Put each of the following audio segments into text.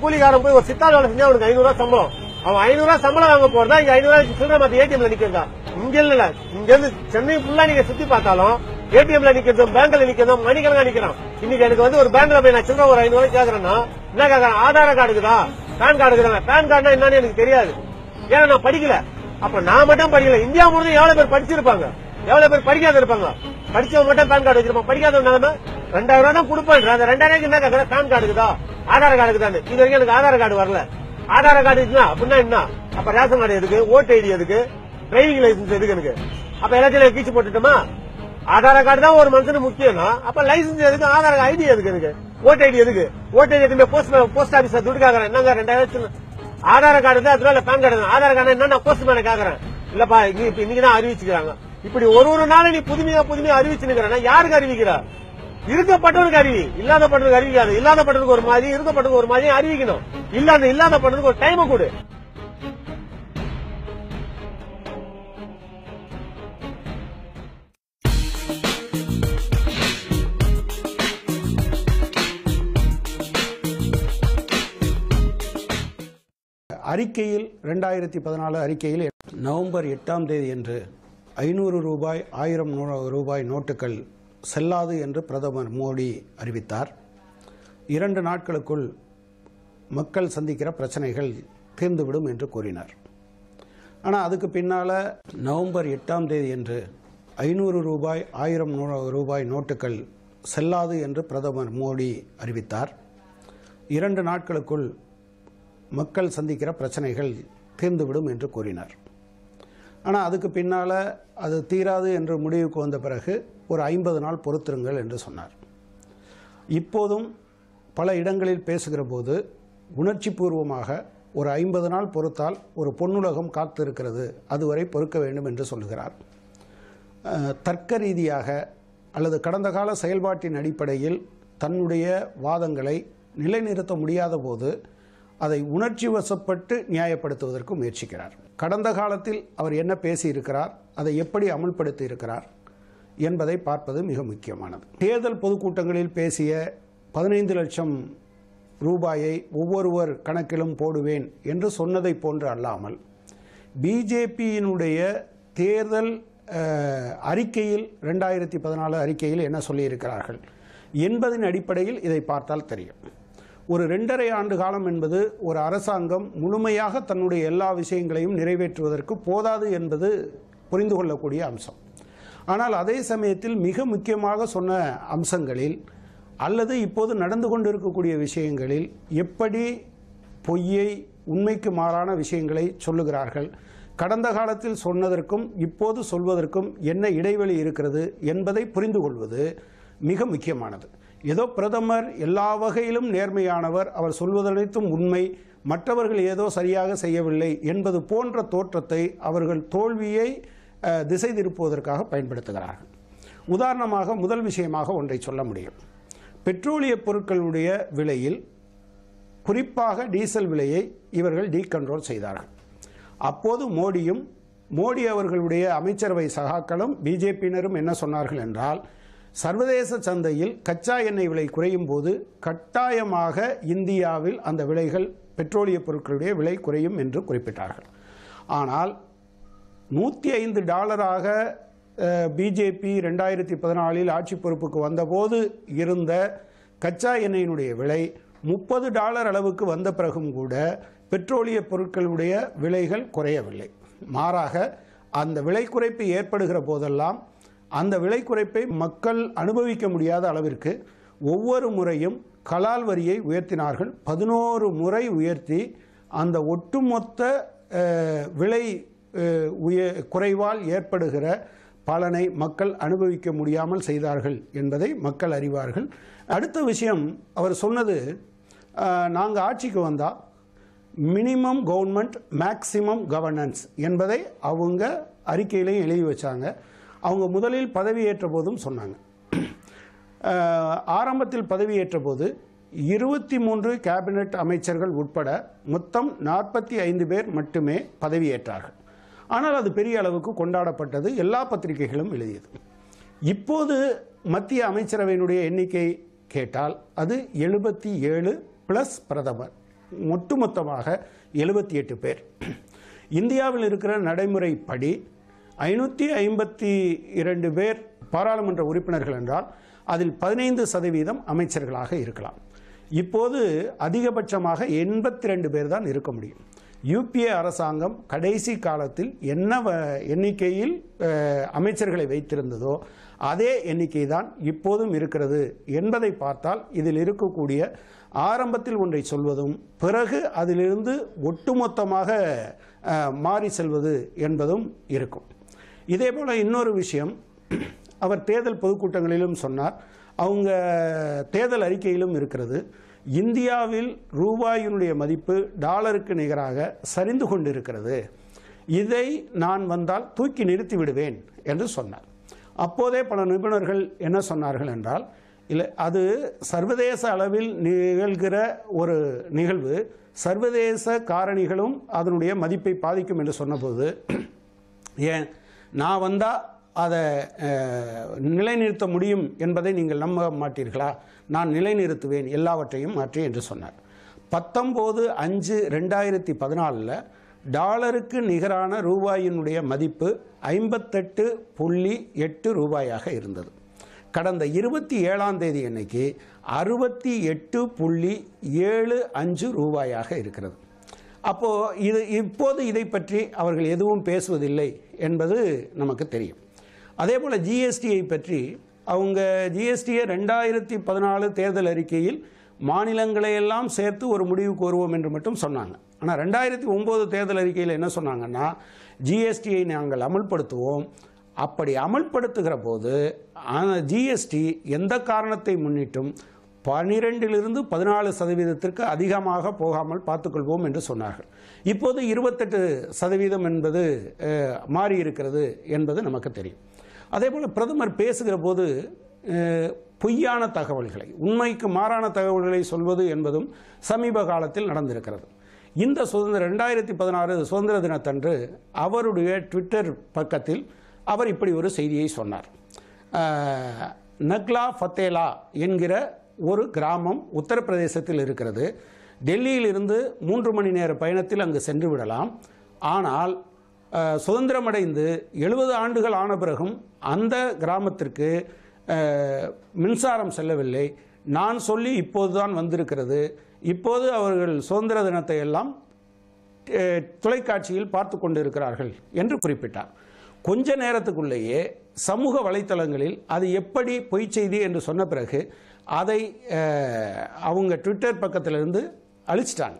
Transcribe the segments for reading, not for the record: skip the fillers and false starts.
கூலிக்காரன் போய் ஒரு சித்தாள் வேலை செஞ்சா அவனுக்கு 500 ரூபாய் சம்பளம். அவன் 500 ரூபாய் சம்பளம் வாங்க போறதா இங்க 500 ரூபாய்க்கு சில்லறை மாத்தி ஏடிஎம்ல நிக்கிறதா? இங்க இல்ல, இங்க இருந்து சென்னை ஃபுல்லா நீங்க சுத்தி பார்த்தாலும் ஏடிஎம்ல நிக்கிறதும் பேங்க்ல நிக்கிறதும் மணிக்கணக்கா நிக்கிறான். இன்னைக்கு எனக்கு வந்து ஒரு பேங்க்ல போய் நான் சில்லறை ஒரு 500 ரூபாய் கேக்குறேன்னா என்ன கேக்குறேன்? ஆதார் கார்டு இருக்குதா, பேன் கார்டு இருக்குதா? பேன் கார்டுனா என்னன்னு எனக்கு தெரியாது, ஏன்னா நான் படிக்கல. அப்ப நான் மட்டும் படிக்கல, இந்தியா முழுவதும் எவ்வளவு பேர் படிச்சிருப்பாங்க, எவ்வளவு பேர் படிக்காத இருப்பாங்க. படிச்சவங்க மட்டும் பேன் கார்டு வச்சிருப்பாங்க, படிக்காத நிலைமை 2000 ரூபாய் தான் கொடுப்பேன். அந்த 2000 என்ன கேக்குறேன்? பேன் கார்டு இருக்குதா, ஆதார் கார்டு இருக்குதான்னு. இது வரைக்கும் எனக்கு ஆதார் கார்டு வரல. ஆதார் கார்டு இருக்குன்னா அப்படின்னா என்ன? அப்ப ரேஷன் கார்டு எதுக்கு, ஓட்டு ஐடி எதுக்கு, டிரைவிங் லைசன்ஸ் எதுக்கு எனக்கு? அப்ப எல்லாத்தையும் கீச்சு போட்டுட்டோமா? ஆதார் கார்டு தான் ஒரு மனுஷனுக்கு முக்கியம்னா அப்ப லைசன்ஸ் எதுக்கு, ஆதார் ஐடி எதுக்கு எனக்கு, ஓட்டு ஐடி எதுக்கு? ஓட்டு ஐடி எதுவுமே போஸ்ட் ஆபீஸ்ல துட்டு கேக்குறேன். என்னங்க 2000 ஆதார் கார்டு தான், அதுல பேன் கார்டு. ஆதார் கார்டு என்ன நான் போஸ்ட் மேன கேக்குறேன். இல்லப்பா இன்னைக்குதான் அறிவிச்சுக்கிறாங்க. இப்படி ஒரு நாள் நீ புதுமையா அறிவிச்சுக்கிறேன்னா யாருக்கு அறிவிக்கிறா? இருக்கப்பட்டவனுக்கு அறிவி, இல்லாதப்பட்டவனுக்கு அறிவிக்காது. இல்லாதப்பட்டவனுக்கு ஒரு மாதிரி, இருக்கப்பட்டவனுக்கு ஒரு மாதிரி அறிவிக்கணும். இல்லாதப்பட்டவனுக்கு ஒரு டைம் கொடு. அறிக்கையில் 2014 அறிக்கையில் நவம்பர் 8ஆம் தேதி என்று 500 ரூபாய் 1000 ரூபாய் நோட்டுகள் செல்லாது என்று பிரதமர் மோடி அறிவித்தார். 2 நாட்களுக்குள் மக்கள் சந்திக்கிற பிரச்சனைகள் தீர்ந்துவிடும் என்று கூறினார். ஆனால் அதுக்கு பின்னால் நவம்பர் 8ஆம் தேதி என்று 500 ரூபாய் 1000 ரூபாய் நோட்டுகள் செல்லாது என்று பிரதமர் மோடி அறிவித்தார். 2 நாட்களுக்குள் மக்கள் சந்திக்கிற பிரச்சனைகள் தீர்ந்துவிடும் என்று கூறினார். ஆனால் அதுக்கு பின்னால் அது தீராது என்று முடிவுக்கு வந்த பிறகு ஒரு 50 நாள் பொறுத்திருங்கள் என்று சொன்னார். இப்போதும் பல இடங்களில் பேசுகிற போது உணர்ச்சி பூர்வமாக ஒரு 50 நாள் பொறுத்தால் ஒரு பொன்னுலகம் காத்திருக்கிறது, அதுவரை பொறுக்க வேண்டும் என்று சொல்கிறார். தர்க்க ரீதியாக அல்லது கடந்த கால செயல்பாட்டின் அடிப்படையில் தன்னுடைய வாதங்களை நிலைநிறுத்த முடியாத போது அதை உணர்ச்சி வசப்பட்டு நியாயப்படுத்துவதற்கு முயற்சிக்கிறார். கடந்த காலத்தில் அவர் என்ன பேசியிருக்கிறார், அதை எப்படி அமுல்படுத்தி இருக்கிறார் என்பதை பார்ப்பது மிக முக்கியமானது. தேர்தல் பொதுக்கூட்டங்களில் பேசிய 15 லட்சம் ரூபாயை ஒவ்வொருவர் கணக்கிலும் போடுவேன் என்று சொன்னதை போன்று அல்லாமல் பிஜேபியினுடைய தேர்தல் அறிக்கையில் 2014 அறிக்கையில் என்ன சொல்லியிருக்கிறார்கள் என்பதன் அடிப்படையில் இதை பார்த்தால் தெரியும். ஒரு 2.5 ஆண்டு காலம் என்பது ஒரு அரசாங்கம் முழுமையாக தன்னுடைய எல்லா விஷயங்களையும் நிறைவேற்றுவதற்கு போதாது என்பது புரிந்து கொள்ளக்கூடிய அம்சம். ஆனால் அதே சமயத்தில் மிக முக்கியமாக சொன்ன அம்சங்களில் அல்லது இப்போது நடந்து கொண்டிருக்கக்கூடிய விஷயங்களில் எப்படி பொய்யை உண்மைக்கு மாறான விஷயங்களை சொல்லுகிறார்கள், கடந்த காலத்தில் சொன்னதற்கும் இப்போது சொல்வதற்கும் என்ன இடைவெளி இருக்கிறது என்பதை புரிந்து கொள்வது மிக முக்கியமானது. ஏதோ பிரதமர் எல்லா வகையிலும் நேர்மையானவர், அவர் சொல்வதனைத்தும் உண்மை, மற்றவர்கள் ஏதோ சரியாக செய்யவில்லை என்பது போன்ற தோற்றத்தை அவர்கள் தோல்வியை திசை திருப்புவதற்காக பயன்படுத்துகிறார்கள். உதாரணமாக முதல் விஷயமாக ஒன்றை சொல்ல முடியும். பெட்ரோலிய பொருட்களுடைய விலையில் குறிப்பாக டீசல் விலையை இவர்கள் டீகண்ட்ரோல் செய்தார்கள். அப்போது மோடி அவர்களுடைய அமைச்சரவை சகாக்களும் பிஜேபியினரும் என்ன சொன்னார்கள் என்றால், சர்வதேச சந்தையில் கச்சா எண்ணெய் விலை குறையும் போது கட்டாயமாக இந்தியாவில் அந்த விலைகள் பெட்ரோலிய பொருட்களுடைய விலை குறையும் என்று குறிப்பிட்டார்கள். ஆனால் $105 பிஜேபி 2014 ஆட்சி பொறுப்புக்கு வந்தபோது இருந்த கச்சா எண்ணெயினுடைய விலை $30 அளவுக்கு வந்த பிறகும் கூட பெட்ரோலிய பொருட்களுடைய விலைகள் குறையவில்லை. மாறாக அந்த விலை குறைப்பு ஏற்படுகிற போதெல்லாம் அந்த விலை குறைப்பை மக்கள் அனுபவிக்க முடியாத அளவிற்கு ஒவ்வொரு முறையும் கலால் வரியை உயர்த்தினார்கள். 11 முறை உயர்த்தி அந்த ஒட்டுமொத்த விலை குறைவால் ஏற்படுகிற பலனை மக்கள் அனுபவிக்க முடியாமல் செய்தார்கள் என்பதை மக்கள் அறிவார்கள். அடுத்த விஷயம் அவர் சொன்னது, நாங்கள் ஆட்சிக்கு வந்தால் மினிமம் கவர்மெண்ட் மேக்சிமம் கவர்னன்ஸ் என்பதை அவங்க அறிக்கையிலையும் எழுதி வச்சாங்க. அவங்க முதலில் பதவியேற்ற போதும் சொன்னாங்க. ஆரம்பத்தில் பதவியேற்ற போது 23 கேபினட் அமைச்சர்கள் உட்பட மொத்தம் 45 பேர் மட்டுமே பதவியேற்றார்கள். ஆனால் அது பெரிய அளவுக்கு கொண்டாடப்பட்டது, எல்லா பத்திரிகைகளும் எழுதியது. இப்போது மத்திய அமைச்சரவையினுடைய எண்ணிக்கை கேட்டால் அது 77 + பிரதமர் ஒட்டுமொத்தமாக 78 பேர். இந்தியாவில் இருக்கிற நடைமுறைப்படி 552 பேர் பாராளுமன்ற உறுப்பினர்கள் என்றால் அதில் 15% அமைச்சர்களாக இருக்கலாம். இப்போது அதிகபட்சமாக 82 பேர் தான் இருக்க முடியும். யூபிஏ அரசாங்கம் கடைசி காலத்தில் என்ன எண்ணிக்கையில் அமைச்சர்களை வைத்திருந்ததோ அதே எண்ணிக்கை தான் இப்போதும் இருக்கிறது என்பதை பார்த்தால் இதில் இருக்கக்கூடிய ஆரம்பத்தில் ஒன்றை சொல்வதும் பிறகு அதிலிருந்து ஒட்டுமொத்தமாக மாறி செல்வது என்பதும் இருக்கும். இதேபோல் இன்னொரு விஷயம் அவர் தேர்தல் பொதுக்கூட்டங்களிலும் சொன்னார், அவங்க தேர்தல் அறிக்கையிலும் இருக்கிறது. இந்தியாவில் ரூபாயினுடைய மதிப்பு டாலருக்கு நிகராக சரிந்து கொண்டிருக்கிறது, இதை நான் வந்தால் தூக்கி நிறுத்தி விடுவேன் என்று சொன்னார். அப்போதே பல நிபுணர்கள் என்ன சொன்னார்கள் என்றால், இல்லை, அது சர்வதேச அளவில் நிகழ்கிற ஒரு நிகழ்வு, சர்வதேச காரணிகளும் அதனுடைய மதிப்பை பாதிக்கும் என்று சொன்னபோது, ஏன் நான் வந்தால் அதை நிலைநிறுத்த முடியும் என்பதை நீங்கள் நம்ப மாட்டீர்களா? நான் நிலைநிறுத்துவேன் எல்லாவற்றையும் மாற்றி என்று சொன்னார். 19/5/2014 டாலருக்கு நிகரான ரூபாயினுடைய மதிப்பு 58.8 ரூபாயாக இருந்தது. கடந்த 27ஆம் தேதி அன்னைக்கு 68.75 ரூபாயாக இருக்கிறது. இப்போது இதை பற்றி அவர்கள் எதுவும் பேசுவதில்லை என்பது நமக்கு தெரியும். அதே போல் ஜிஎஸ்டியை பற்றி அவங்க ஜிஎஸ்டியை 2014 தேர்தல் அறிக்கையில் மாநிலங்களையெல்லாம் சேர்த்து ஒரு முடிவுக்கு வருவோம் என்று மட்டும் சொன்னாங்க. ஆனால் 2009 தேர்தல் அறிக்கையில் என்ன சொன்னாங்கன்னா, ஜிஎஸ்டியை நாங்கள் அமல்படுத்துவோம். அப்படி அமல்படுத்துகிற போது ஜிஎஸ்டி எந்த காரணத்தை முன்னிட்டும் 12லிருந்து 14% அதிகமாக போகாமல் பார்த்துக்கொள்வோம் என்று சொன்னார்கள். இப்போது 28% என்பது மாறி இருக்கிறது என்பது நமக்கு தெரியும். அதேபோல் பிரதமர் பேசுகிற போது பொய்யான தகவல்களை, உண்மைக்கு மாறான தகவல்களை சொல்வது என்பதும் சமீப காலத்தில் நடந்திருக்கிறது. இந்த 2016 சுதந்திர தினத்தன்று அவருடைய ட்விட்டர் பக்கத்தில் அவர் இப்படி ஒரு செய்தியை சொன்னார். நக்லா ஃபத்தேலா என்கிற ஒரு கிராமம் உத்தரப்பிரதேசத்தில் இருக்கிறது. டெல்லியிலிருந்து 3 மணி நேர பயணத்தில் அங்கு சென்று விடலாம். ஆனால் சுதந்திரமடைந்து 70 ஆண்டுகள் ஆன பிறகும் அந்த கிராமத்திற்கு மின்சாரம் செல்லவில்லை. நான் சொல்லி இப்போதுதான் வந்திருக்கிறது. இப்போது அவர்கள் சுதந்திர தினத்தை எல்லாம் தொலைக்காட்சியில் பார்த்து கொண்டிருக்கிறார்கள் என்று குறிப்பிட்டார். கொஞ்ச நேரத்துக்குள்ளேயே சமூக வலைத்தளங்களில் அது எப்படி பொய் செய்தி என்று சொன்ன பிறகு அதை அவங்க ட்விட்டர் பக்கத்திலிருந்து அழிச்சிட்டாங்க.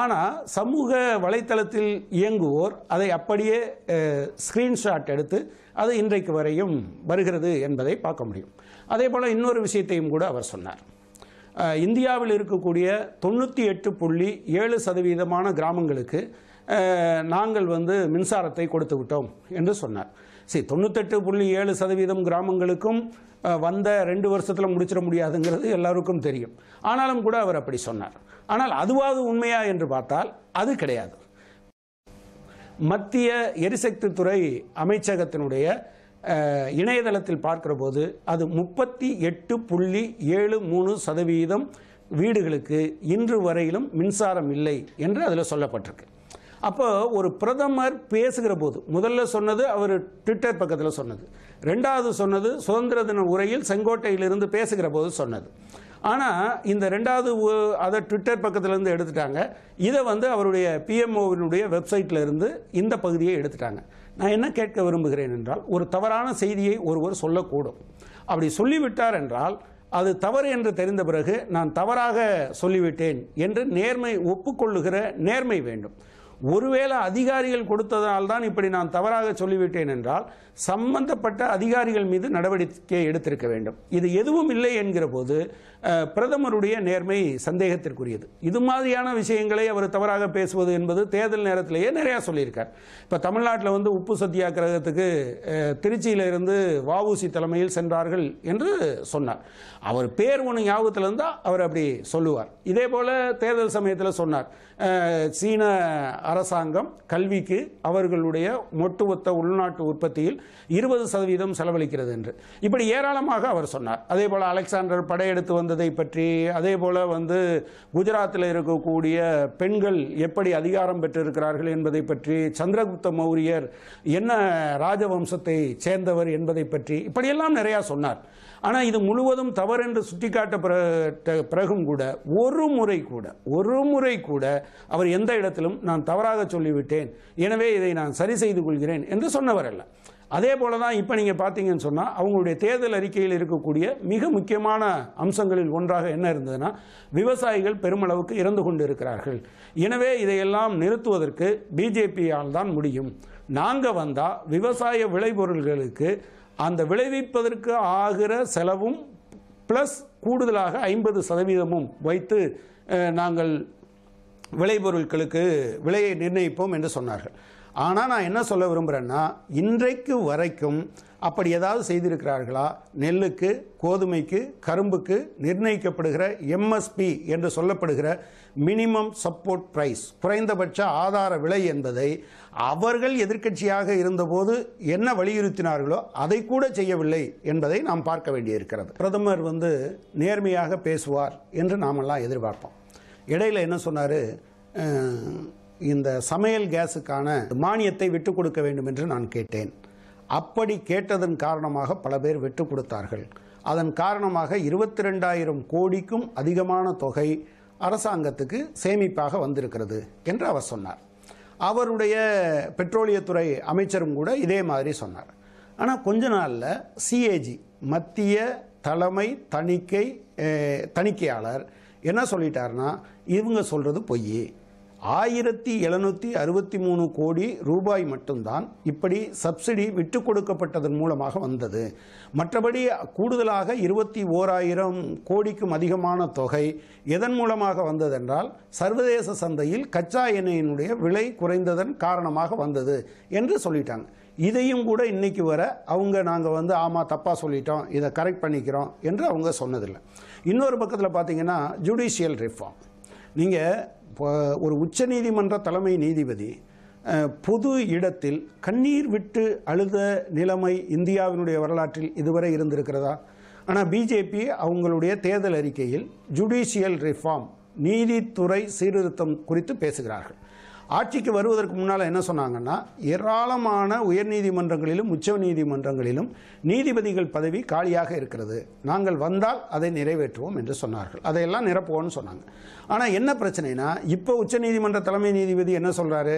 ஆனால் சமூக வலைத்தளத்தில் இயங்குவோர் அதை அப்படியே ஸ்கிரீன்ஷாட் எடுத்து அது இன்றைக்கு வரையும் வருகிறது என்பதை பார்க்க முடியும். அதே போல் இன்னொரு விஷயத்தையும் கூட அவர் சொன்னார். இந்தியாவில் இருக்கக்கூடிய 98.7% கிராமங்களுக்கு நாங்கள் மின்சாரத்தை கொடுத்து விட்டோம் என்று சொன்னார். சரி, 98.7% கிராமங்களுக்கும் வந்த 2 வருஷத்தில் முடிச்சிட முடியாதுங்கிறது எல்லாருக்கும் தெரியும். ஆனாலும் கூட அவர் அப்படி சொன்னார். ஆனால் அதுவாது உண்மையா என்று பார்த்தால் அது கிடையாது. மத்திய எரிசக்தி துறை அமைச்சகத்தினுடைய இணையதளத்தில் பார்க்கிற போது அது 38.73% வீடுகளுக்கு இன்று வரையிலும் மின்சாரம் இல்லை என்று அதில் சொல்லப்பட்டிருக்கு. அப்போ ஒரு பிரதமர் பேசுகிற போது முதல்ல சொன்னது அவர் ட்விட்டர் பக்கத்தில் சொன்னது, ரெண்டாவது சொன்னது சுதந்திர தின உரையில் செங்கோட்டையிலிருந்து பேசுகிற போது சொன்னது. ஆனால் இந்த ரெண்டாவது அதை ட்விட்டர் பக்கத்திலேருந்து எடுத்துட்டாங்க. இதை அவருடைய பிஎம்ஓவினுடைய வெப்சைட்டில் இருந்து இந்த பகுதியை எடுத்துட்டாங்க. நான் என்ன கேட்க விரும்புகிறேன் என்றால், ஒரு தவறான செய்தியை ஒருவர் சொல்லக்கூடும். அப்படி சொல்லிவிட்டார் என்றால் அது தவறு என்று தெரிந்த பிறகு நான் தவறாக சொல்லிவிட்டேன் என்று ஒப்புக்கொள்ளுகிற நேர்மை வேண்டும். ஒருவேளை அதிகாரிகள் கொடுத்ததால்தான் இப்படி நான் தவறாக சொல்லிவிட்டேன் என்றால் சம்பந்தப்பட்ட அதிகாரிகள் மீது நடவடிக்கை எடுத்திருக்க வேண்டும். இது எதுவும் இல்லை என்கிற போது பிரதமருடைய நேர்மை சந்தேகத்திற்குரியது. இது மாதிரியான விஷயங்களை அவர் தவறாக பேசுவது என்பது தேர்தல் நேரத்திலேயே நிறையா சொல்லியிருக்கார். இப்போ தமிழ்நாட்டில் உப்பு சத்தியாகிரகத்துக்கு திருச்சியிலிருந்து வஉசி தலைமையில் சென்றார்கள் என்று சொன்னார். அவர் பேர் ஒன்று ஞாபகத்தில் இருந்தால் அவர் அப்படி சொல்லுவார். இதே போல தேர்தல் சமயத்தில் சொன்னார், சீன அரசாங்கம் கல்விக்கு அவர்களுடைய ஒட்டுமொத்த உள்நாட்டு உற்பத்தியில் 20% செலவழிக்கிறது என்று இப்படி ஏராளமாக அவர் சொன்னார். அதே போல அலெக்சாண்டர் படையெடுத்து வந்ததை பற்றி, அதே போல குஜராத்தில் இருக்கக்கூடிய பெண்கள் எப்படி அதிகாரம் பெற்றிருக்கிறார்கள் என்பதை பற்றி, சந்திரகுப்த மௌரியர் என்ன ராஜவம்சத்தை சேர்ந்தவர் என்பதை பற்றி இப்படியெல்லாம் நிறைய சொன்னார். ஆனால் இது முழுவதும் தவறு என்று சுட்டிக்காட்ட பிறகும் கூட ஒரு முறை கூட அவர் எந்த இடத்திலும் நான் தவறாக சொல்லிவிட்டேன், எனவே இதை நான் சரி செய்து கொள்கிறேன் என்று சொன்னவர் அல்ல. அதே போல தான் இப்போ நீங்கள் பார்த்தீங்கன்னு சொன்னால் அவங்களுடைய தேர்தல் அறிக்கையில் இருக்கக்கூடிய மிக முக்கியமான அம்சங்களில் ஒன்றாக என்ன இருந்ததுன்னா, விவசாயிகள் பெருமளவுக்கு இறந்து கொண்டு இருக்கிறார்கள், எனவே இதையெல்லாம் நிறுத்துவதற்கு பிஜேபியால் தான் முடியும், நாங்கள் வந்தால் விவசாய விளைபொருள்களுக்கு அந்த விளைவிப்பதற்கு ஆகிற செலவும் பிளஸ் கூடுதலாக 50% வைத்து நாங்கள் விளைபொருட்களுக்கு விலையை நிர்ணயிப்போம் என்று சொன்னார்கள். ஆனால் நான் என்ன சொல்ல விரும்புகிறேன்னா, இன்றைக்கு வரைக்கும் அப்படி ஏதாவது செய்திருக்கிறார்களா? நெல்லுக்கு, கோதுமைக்கு, கரும்புக்கு நிர்ணயிக்கப்படுகிற எம்எஸ்பி என்று சொல்லப்படுகிற மினிமம் சப்போர்ட் பிரைஸ், குறைந்தபட்ச ஆதார விலை என்பதை அவர்கள் எதிர்க்கட்சியாக இருந்தபோது என்ன வலியுறுத்தினார்களோ அதை கூட செய்யவில்லை என்பதை நாம் பார்க்க வேண்டியிருக்கிறது. பிரதமர் நேர்மையாக பேசுவார் என்று நாமெல்லாம் எதிர்பார்ப்போம். இடையில என்ன சொன்னார், இந்த சமையல் கேஸுக்கான மானியத்தை விட்டுக் கொடுக்க வேண்டும் என்று நான் கேட்டேன். அப்படி கேட்டதன் காரணமாக பல பேர் விட்டுக் கொடுத்தார்கள். அதன் காரணமாக 22,000 கோடிக்கும் அதிகமான தொகை அரசாங்கத்துக்கு சேமிப்பாக வந்திருக்கிறது என்று அவர் சொன்னார். அவருடைய பெட்ரோலியத்துறை அமைச்சரும் கூட இதே மாதிரி சொன்னார். ஆனால் கொஞ்ச நாளில் சிஏஜி, மத்திய தலைமை தணிக்கையாளர் என்ன சொல்லிட்டார்னா, இவங்க சொல்கிறது பொய், 1763 கோடி ரூபாய் மட்டும்தான் இப்படி சப்சிடி விட்டு கொடுக்கப்பட்டதன் மூலமாக வந்தது, மற்றபடி கூடுதலாக 21,000 கோடிக்கும் அதிகமான தொகை எதன் மூலமாக வந்ததென்றால் சர்வதேச சந்தையில் கச்சா எண்ணெயினுடைய விலை குறைந்ததன் காரணமாக வந்தது என்று சொல்லிட்டாங்க. இதையும் கூட இன்னைக்கு வர அவங்க நாங்கள் ஆமாம் தப்பாக சொல்லிட்டோம், இதை கரெக்ட் பண்ணிக்கிறோம் என்று அவங்க சொன்னதில்லை. இன்னொரு பக்கத்தில் பார்த்தீங்கன்னா ஜுடிஷியல் ரிஃபார்ம், நீங்கள் ஒரு உச்சநீதிமன்ற தலைமை நீதிபதி பொது இடத்தில் கண்ணீர் விட்டு அழுத நிலைமை இந்தியாவினுடைய வரலாற்றில் இதுவரை இருந்திருக்கிறதா? ஆனால் பிஜேபி அவங்களுடைய தேர்தல் அறிக்கையில் ஜுடிஷியல் ரிஃபார்ம், நீதித்துறை சீர்திருத்தம் குறித்து பேசுகிறார்கள். ஆட்சிக்கு வருவதற்கு முன்னால் என்ன சொன்னாங்கன்னா, ஏராளமான உயர்நீதிமன்றங்களிலும் உச்ச நீதிமன்றங்களிலும் நீதிபதிகள் பதவி காலியாக இருக்கிறது, நாங்கள் வந்தால் அதை நிறைவேற்றுவோம் என்று சொன்னார்கள். அதையெல்லாம் நிரப்புவோம்னு சொன்னாங்க. ஆனால் என்ன பிரச்சனைனா, இப்போ உச்சநீதிமன்ற தலைமை நீதிபதி என்ன சொல்கிறாரு,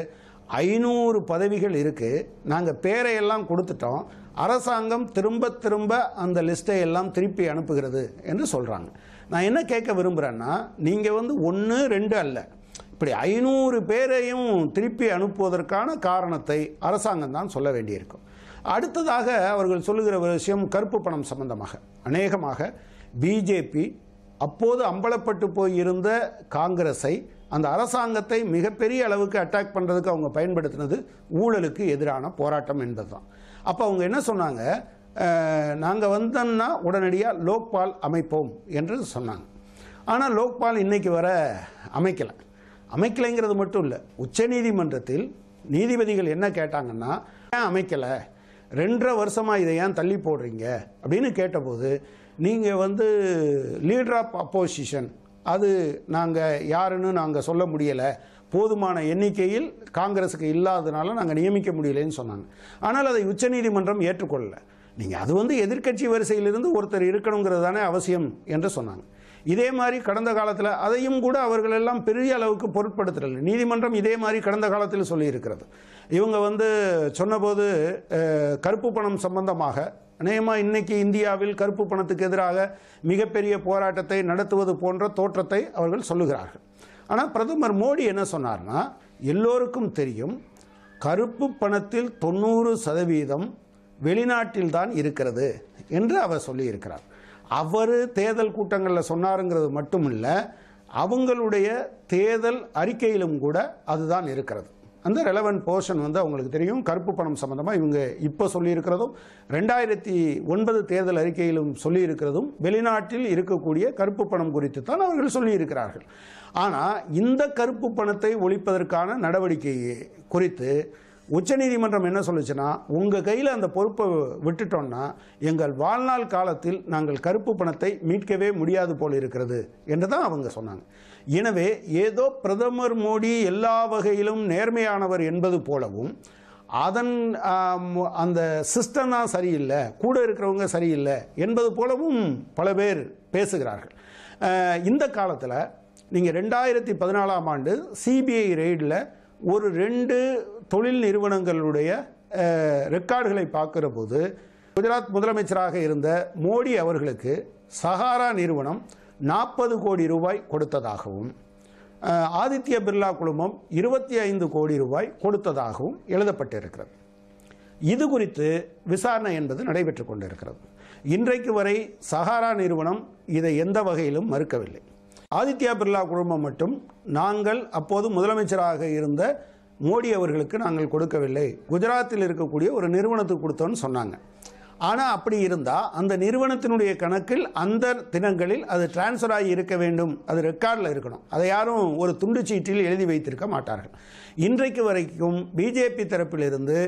500 பதவிகள் இருக்குது, நாங்கள் பேரையெல்லாம் கொடுத்துட்டோம், அரசாங்கம் திரும்ப திரும்ப அந்த லிஸ்ட்டை எல்லாம் திருப்பி அனுப்புகிறது என்று சொல்கிறாங்க. நான் என்ன கேட்க விரும்புகிறேன்னா, நீங்கள் 1 2 அல்ல, இப்படி 500 பேரையும் திருப்பி அனுப்புவதற்கான காரணத்தை அரசாங்கம் தான் சொல்ல வேண்டியிருக்கும். அடுத்ததாக அவர்கள் சொல்லுகிற ஒரு விஷயம் கருப்பு பணம் சம்பந்தமாக. அநேகமாக பிஜேபி அப்போது அம்பலப்பட்டு போயிருந்த காங்கிரஸை, அந்த அரசாங்கத்தை மிகப்பெரிய அளவுக்கு அட்டாக் பண்ணுறதுக்கு அவங்க பயன்படுத்தினது ஊழலுக்கு எதிரான போராட்டம் என்பது தான். அப்போ அவங்க என்ன சொன்னாங்க, நாங்கள் வந்தோம்னா உடனடியாக லோக்பால் அமைப்போம் என்று சொன்னாங்க. ஆனால் லோக்பால் இன்னைக்கு வர அமைக்கலைங்கிறது மட்டும் இல்லை, உச்சநீதிமன்றத்தில் நீதிபதிகள் என்ன கேட்டாங்கன்னா, ஏன் அமைக்கலை, 2.5 வருஷமாக இதை ஏன் தள்ளி போடுறீங்க அப்படின்னு கேட்டபோது, நீங்கள் லீடர் ஆஃப் அப்போசிஷன், அது நாங்கள் யாருன்னு நாங்கள் சொல்ல முடியலை, போதுமான எண்ணிக்கையில் காங்கிரஸுக்கு இல்லாததுனால நாங்கள் நியமிக்க முடியலைன்னு சொன்னாங்க. ஆனால் அதை உச்சநீதிமன்றம் ஏற்றுக்கொள்ளலை. நீங்கள் அது எதிர்க்கட்சி வரிசையிலிருந்து ஒருத்தர் இருக்கணுங்கிறது தானே அவசியம் என்று சொன்னாங்க. இதே மாதிரி கடந்த காலத்தில் அதையும் கூட அவர்கள் எல்லாம் பெரிய அளவுக்கு பொருட்படுத்தலை. நீதிமன்றம் இதே மாதிரி கடந்த காலத்தில் சொல்லியிருக்கிறது. இவங்க சொன்னபோது கருப்பு பணம் சம்பந்தமாக அநேகமாக இன்னைக்கு இந்தியாவில் கருப்பு பணத்துக்கு எதிராக மிகப்பெரிய போராட்டத்தை நடத்துவது போன்ற தோற்றத்தை அவர்கள் சொல்லுகிறார்கள். ஆனால் பிரதமர் மோடி என்ன சொன்னார்னா, எல்லோருக்கும் தெரியும் கருப்பு பணத்தில் 90% வெளிநாட்டில் தான் இருக்கிறது என்று அவர் சொல்லியிருக்கிறார். அவர் தேர்தல் கூட்டங்களில் சொன்னாருங்கிறது மட்டும் இல்லை, அவங்களுடைய தேர்தல் அறிக்கையிலும் கூட அதுதான் இருக்கிறது. அந்த ரெலவெண்ட் போர்ஷன் அவங்களுக்கு தெரியும். கருப்பு பணம் சம்பந்தமாக இவங்க இப்போ சொல்லியிருக்கிறதும் 2009 தேர்தல் அறிக்கையிலும் சொல்லியிருக்கிறதும் வெளிநாட்டில் இருக்கக்கூடிய கருப்பு பணம் குறித்து தான் அவர்கள் சொல்லியிருக்கிறார்கள். ஆனால் இந்த கருப்பு பணத்தை ஒழிப்பதற்கான நடவடிக்கை குறித்து உச்சநீதிமன்றம் என்ன சொல்லுச்சுன்னா, உங்கள் கையில் அந்த பொறுப்பை விட்டுட்டோம்னா எங்கள் வாழ்நாள் காலத்தில் நாங்கள் கருப்பு பணத்தை மீட்கவே முடியாது போல் இருக்கிறது என்று தான் அவங்க சொன்னாங்க. எனவே ஏதோ பிரதமர் மோடி எல்லா வகையிலும் நேர்மையானவர் என்பது போலவும் அந்த சிஸ்டம் தான் சரியில்லை, கூட இருக்கிறவங்க சரியில்லை என்பது போலவும் பல பேர் பேசுகிறார்கள். இந்த காலத்தில் நீங்கள் 2014ஆம் ஆண்டு சிபிஐ ரெய்டில் ஒரு 2 தொழில் நிறுவனங்களுடைய ரெக்கார்டுகளை பார்க்கிற போது குஜராத் முதலமைச்சராக இருந்த மோடி அவர்களுக்கு சஹாரா நிறுவனம் 40 கோடி ரூபாய் கொடுத்ததாகவும் ஆதித்ய பிர்லா குழுமம் 25 கோடி ரூபாய் கொடுத்ததாகவும் எழுதப்பட்டிருக்கிறது. இது குறித்து விசாரணை என்பது நடைபெற்றுக் கொண்டிருக்கிறது. இன்றைக்கு வரை சஹாரா நிறுவனம் இதை எந்த வகையிலும் மறுக்கவில்லை. ஆதித்யா பிர்லா குழுமம் மட்டும் நாங்கள் அப்போது முதலமைச்சராக இருந்த மோடி அவர்களுக்கு நாங்கள் கொடுக்கவில்லை, குஜராத்தில் இருக்கக்கூடிய ஒரு நிறுவனத்துக்கு கொடுத்தோன்னு சொன்னாங்க. ஆனால் அப்படி இருந்தால் அந்த நிறுவனத்தினுடைய கணக்கில் அந்த தினங்களில் அது டிரான்ஸ்ஃபர் ஆகி இருக்க வேண்டும், அது ரெக்கார்டில் இருக்கணும். அதை யாரும் ஒரு துண்டு சீட்டில் எழுதி வைத்திருக்க மாட்டார்கள். இன்றைக்கு வரைக்கும் பிஜேபி தரப்பிலிருந்து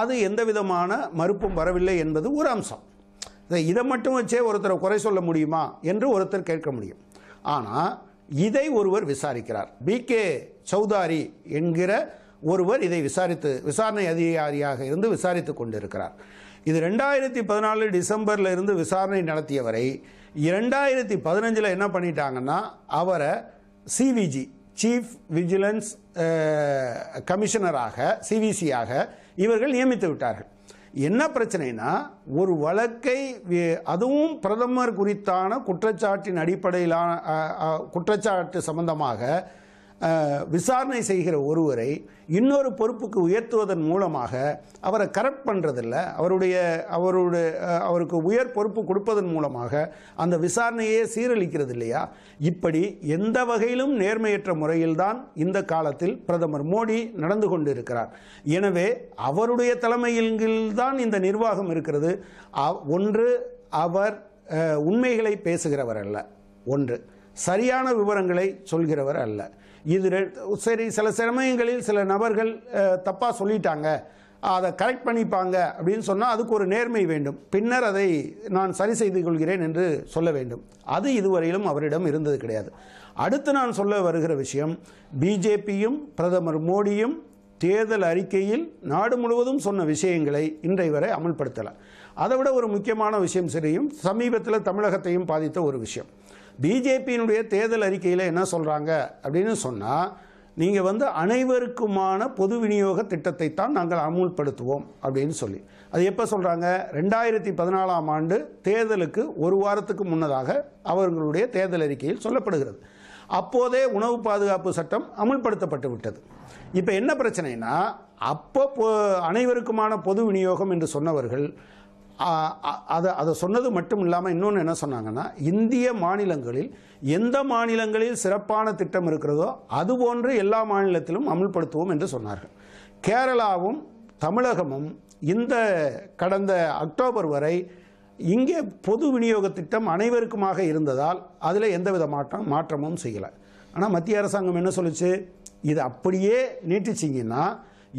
அது எந்த விதமான மறுப்பும் வரவில்லை என்பது ஒரு அம்சம். இதை மட்டும் வச்சே ஒருத்தரை குறை சொல்ல முடியுமா என்று ஒருத்தர் கேட்க முடியும். ஆனால் இதை ஒருவர் விசாரிக்கிறார். பிகே சௌதாரி என்கிற ஒருவர் இதை விசாரணை அதிகாரியாக இருந்து விசாரித்து கொண்டிருக்கிறார். இது 2014 டிசம்பரில் இருந்து விசாரணை நடத்தியவரை 2015 என்ன பண்ணிட்டாங்கன்னா அவரை சிவிஜி சீஃப் விஜிலன்ஸ் கமிஷனராக சிவிசியாக இவர்கள் நியமித்து விட்டார்கள். என்ன பிரச்சனைனா, ஒரு வழக்கை அதுவும் பிரதமர் குறித்தான குற்றச்சாட்டின் அடிப்படையிலான குற்றச்சாட்டு சம்பந்தமாக விசாரணை செய்கிற ஒருவரை இன்னொரு பொறுப்புக்கு உயர்த்துவதன் மூலமாக அவரை கரெக்ட் பண்ணுறதில்ல, அவருக்கு உயர் பொறுப்பு கொடுப்பதன் மூலமாக அந்த விசாரணையே சீரழிக்கிறது இல்லையா? இப்படி எந்த வகையிலும் நேர்மையற்ற முறையில்தான் இந்த காலத்தில் பிரதமர் மோடி நடந்து கொண்டிருக்கிறார். எனவே அவருடைய தலைமையில்தான் இந்த நிர்வாகம் இருக்கிறது. ஒன்று, அவர் உண்மைகளை பேசுகிறவர் அல்ல, ஒன்று சரியான விவரங்களை சொல்கிறவர் அல்ல. இது சரி, சில சமயங்களில் சில நபர்கள் தப்பாக சொல்லிட்டாங்க, அதை கரெக்ட் பண்ணிப்பாங்க அப்படின்னு சொன்னால் அதுக்கு ஒரு நேர்மை வேண்டும், பின்னர் அதை நான் சரி செய்து கொள்கிறேன் என்று சொல்ல வேண்டும். அது இதுவரையிலும் அவரிடம் இருந்தது கிடையாது. அடுத்து நான் சொல்ல வருகிற விஷயம், பிஜேபியும் பிரதமர் மோடியும் தேர்தல் அறிக்கையில் நாடு முழுவதும் சொன்ன விஷயங்களை இன்றைய வரை அமல்படுத்தலை. அதை விட ஒரு முக்கியமான விஷயம் சரியும் சமீபத்தில் தமிழகத்தையும் பாதித்த ஒரு விஷயம், பிஜேபியினுடைய தேர்தல் அறிக்கையில் என்ன சொல்கிறாங்க அப்படின்னு சொன்னால், நீங்கள் அனைவருக்குமான பொது விநியோக திட்டத்தை தான் நாங்கள் அமுல்படுத்துவோம் அப்படின்னு சொல்லி, அது எப்போ சொல்கிறாங்க? 2014ஆம் ஆண்டு தேர்தலுக்கு ஒரு வாரத்துக்கு முன்னதாக அவர்களுடைய தேர்தல் அறிக்கையில் சொல்லப்படுகிறது. அப்போதே உணவு பாதுகாப்பு சட்டம் அமுல்படுத்தப்பட்டு விட்டது. இப்போ என்ன பிரச்சனைனா, அப்போ அனைவருக்குமான பொது விநியோகம் என்று சொன்னவர்கள் அதை சொன்னது மட்டும் இல்லாமல் இன்னொன்று என்ன சொன்னாங்கன்னா, இந்திய மாநிலங்களில் எந்த மாநிலங்களில் சிறப்பான திட்டம் இருக்கிறதோ அதுபோன்று எல்லா மாநிலத்திலும் அமல்படுத்துவோம் என்று சொன்னார்கள். கேரளாவும் தமிழகமும் இந்த கடந்த அக்டோபர் வரை இங்கே பொது விநியோக திட்டம் அனைவருக்குமாக இருந்ததால் அதில் எந்தவித மாற்றமும் செய்யலை. ஆனால் மத்திய அரசாங்கம் என்ன சொல்லுச்சு, இது அப்படியே நீட்டிச்சிங்கன்னா